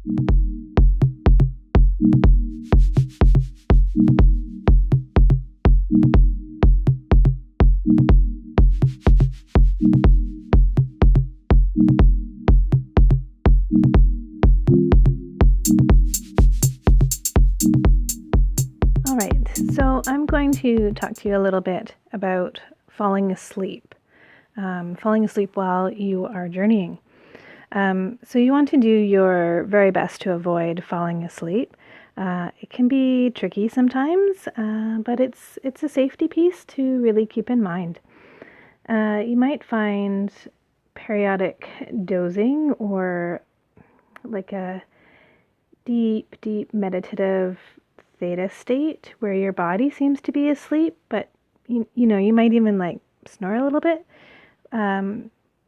All right, so I'm going to talk to you a little bit about falling asleep. Falling asleep while you are journeying. So you want to do your very best to avoid falling asleep. It can be tricky sometimes, but it's a safety piece to really keep in mind. You might find periodic dozing or like a deep, deep meditative theta state where your body seems to be asleep, but you might even like snore a little bit.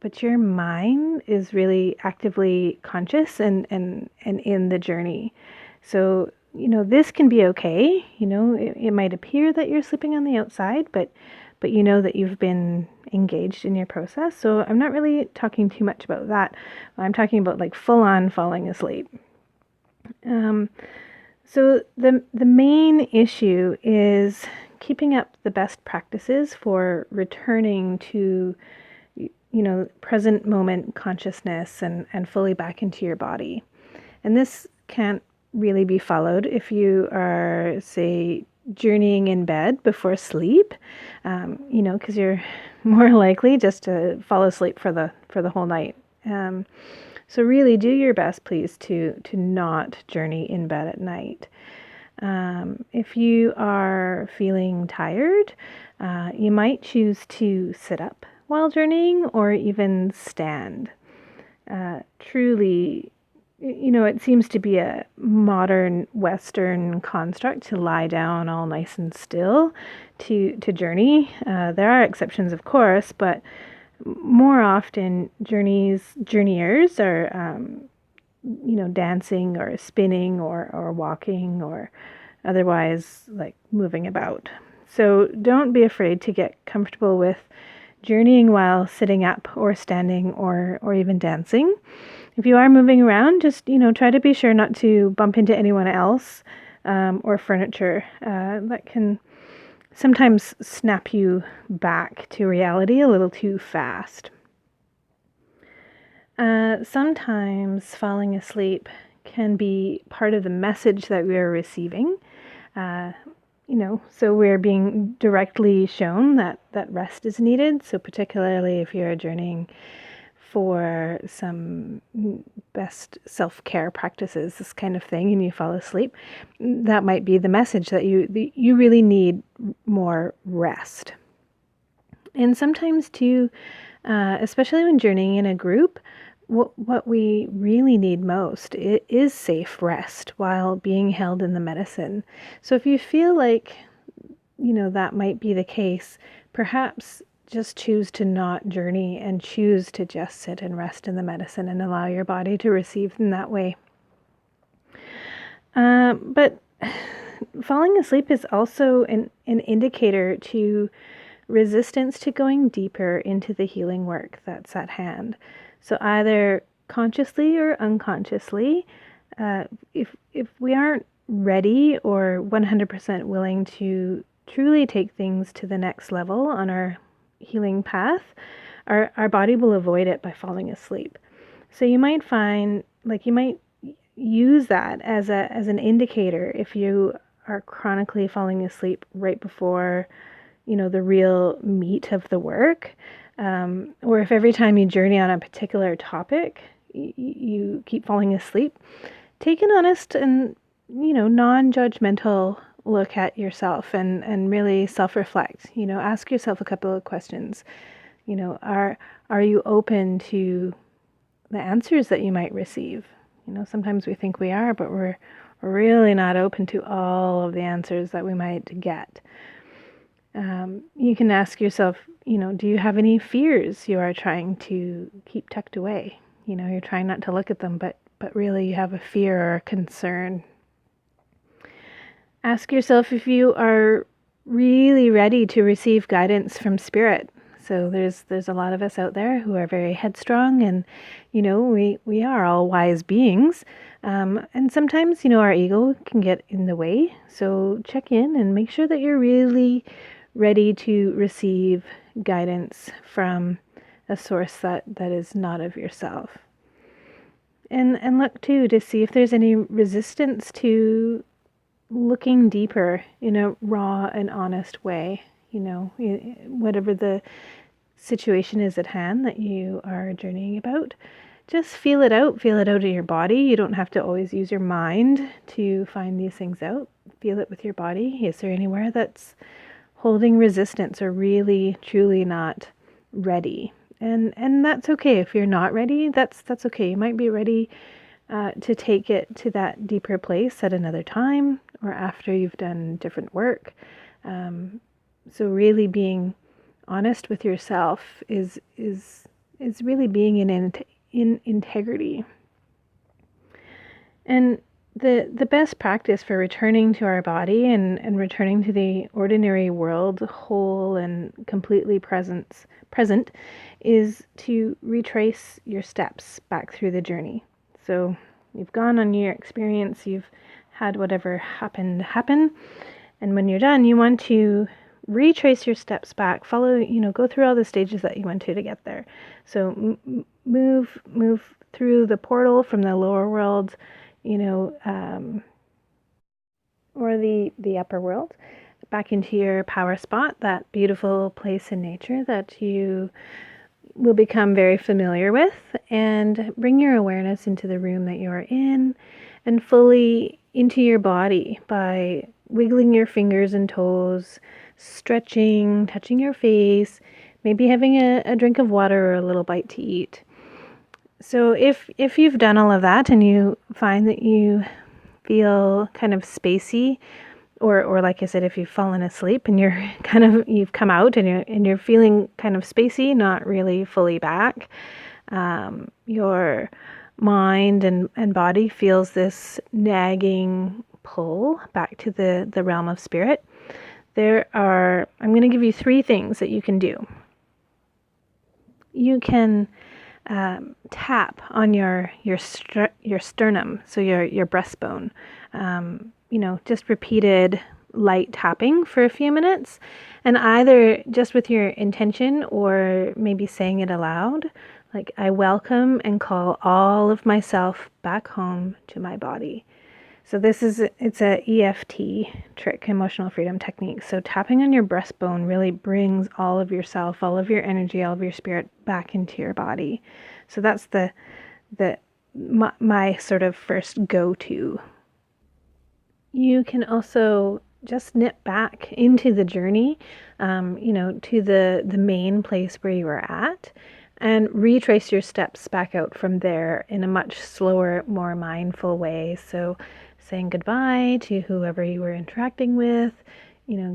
But your mind is really actively conscious and in the journey. So, this can be okay. It might appear that you're sleeping on the outside, but you know that you've been engaged in your process. So I'm not really talking too much about that. I'm talking about like full on falling asleep. So the main issue is keeping up the best practices for returning to present moment consciousness and fully back into your body. And this can't really be followed if you are, say, journeying in bed before sleep, because you're more likely just to fall asleep for the whole night. So really do your best, please, to not journey in bed at night. If you are feeling tired, you might choose to sit up while journeying or even stand. Truly, it seems to be a modern Western construct to lie down all nice and still to journey. There are exceptions, of course, but more often journeyers are, dancing or spinning or walking or otherwise like moving about. So don't be afraid to get comfortable with journeying while sitting up or standing or even dancing. If you are moving around, just, try to be sure not to bump into anyone else or furniture. That can sometimes snap you back to reality a little too fast. Sometimes falling asleep can be part of the message that we are receiving. So we're being directly shown that rest is needed. So particularly if you're journeying for some best self-care practices, this kind of thing, and you fall asleep, that might be the message that you really need more rest. And sometimes too, especially when journeying in a group, what we really need most is safe rest while being held in the medicine. So if you feel like, that might be the case, perhaps just choose to not journey and choose to just sit and rest in the medicine and allow your body to receive in that way. But falling asleep is also an indicator to resistance to going deeper into the healing work that's at hand. So either consciously or unconsciously, if we aren't ready or 100% willing to truly take things to the next level on our healing path, our body will avoid it by falling asleep. So you might find, you might use that as an indicator if you are chronically falling asleep right before, the real meat of the work. Or if every time you journey on a particular topic, you keep falling asleep, take an honest and, non-judgmental look at yourself and really self-reflect. Ask yourself a couple of questions. Are you open to the answers that you might receive? Sometimes we think we are, but we're really not open to all of the answers that we might get. You can ask yourself, do you have any fears you are trying to keep tucked away? You're trying not to look at them, but really you have a fear or a concern. Ask yourself if you are really ready to receive guidance from spirit. So there's a lot of us out there who are very headstrong, and we are all wise beings, and sometimes our ego can get in the way. So check in and make sure that you're really ready to receive guidance from a source that is not of yourself. And look too to see if there's any resistance to looking deeper in a raw and honest way. Whatever the situation is at hand that you are journeying about, just feel it out in your body. You don't have to always use your mind to find these things out. Feel it with your body. Is there anywhere that's holding resistance or really truly not ready? And that's okay. If you're not ready, that's okay. You might be ready to take it to that deeper place at another time or after you've done different work. So really being honest with yourself is really being in integrity. And the best practice for returning to our body and returning to the ordinary world whole and completely present is to retrace your steps back through the journey. So you've gone on your experience, you've had whatever happened happen, and when you're done, you want to retrace your steps back, follow, go through all the stages that you went to get there. So move through the portal from the lower world, or the upper world, back into your power spot, that beautiful place in nature that you will become very familiar with, and bring your awareness into the room that you are in and fully into your body by wiggling your fingers and toes, stretching, touching your face, maybe having a drink of water or a little bite to eat. So if you've done all of that and you find that you feel kind of spacey, or like I said, if you've fallen asleep and you've come out and you're feeling kind of spacey, not really fully back, your mind and body feels this nagging pull back to the realm of spirit. I'm going to give you 3 things that you can do. You can tap on your sternum, so your breastbone. Just repeated light tapping for a few minutes, and either just with your intention or maybe saying it aloud, like, I welcome and call all of myself back home to my body. So it's a EFT trick, emotional freedom technique. So tapping on your breastbone really brings all of yourself, all of your energy, all of your spirit back into your body. So that's my sort of first go-to. You can also just nip back into the journey, to the main place where you were at, and retrace your steps back out from there in a much slower, more mindful way. So saying goodbye to whoever you were interacting with,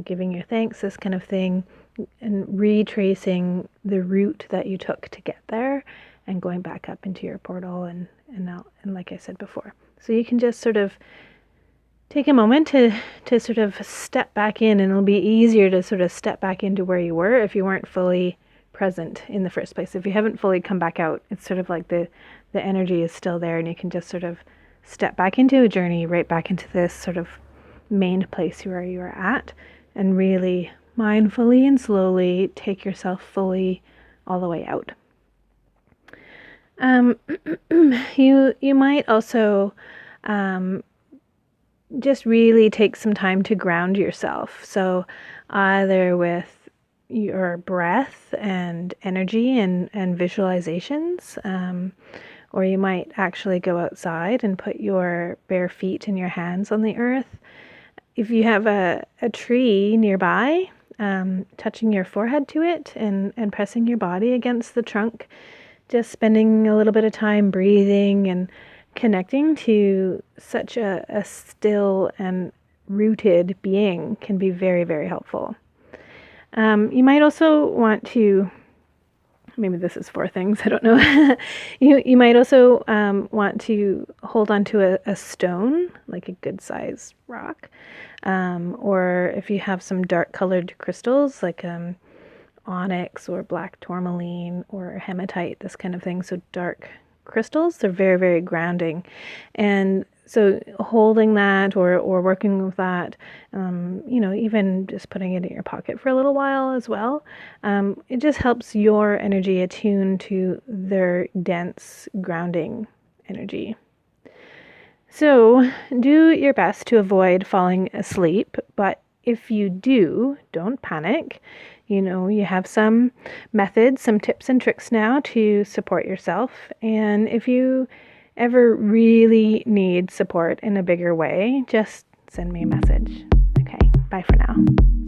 giving your thanks, this kind of thing, and retracing the route that you took to get there and going back up into your portal and like I said before. So you can just sort of take a moment to sort of step back in, and it'll be easier to sort of step back into where you were if you weren't fully present in the first place. If you haven't fully come back out, it's sort of like the energy is still there, and you can just sort of step back into a journey right back into this sort of main place where you are at, and really mindfully and slowly take yourself fully all the way out. You might also just really take some time to ground yourself. So either with your breath and energy and visualizations, or you might actually go outside and put your bare feet and your hands on the earth. If you have a tree nearby, touching your forehead to it and pressing your body against the trunk, just spending a little bit of time breathing and connecting to such a still and rooted being can be very, very helpful. You might also want to, maybe this is 4 things, I don't know. You might also want to hold on to a stone, like a good size rock, or if you have some dark colored crystals, like onyx or black tourmaline or hematite, this kind of thing. So dark crystals, they're very, very grounding. And so holding that or working with that, even just putting it in your pocket for a little while as well, it just helps your energy attune to their dense grounding energy. So do your best to avoid falling asleep, but if you do, don't panic. You have some methods, some tips and tricks now to support yourself. And if you ever really need support in a bigger way, just send me a message. Okay, bye for now.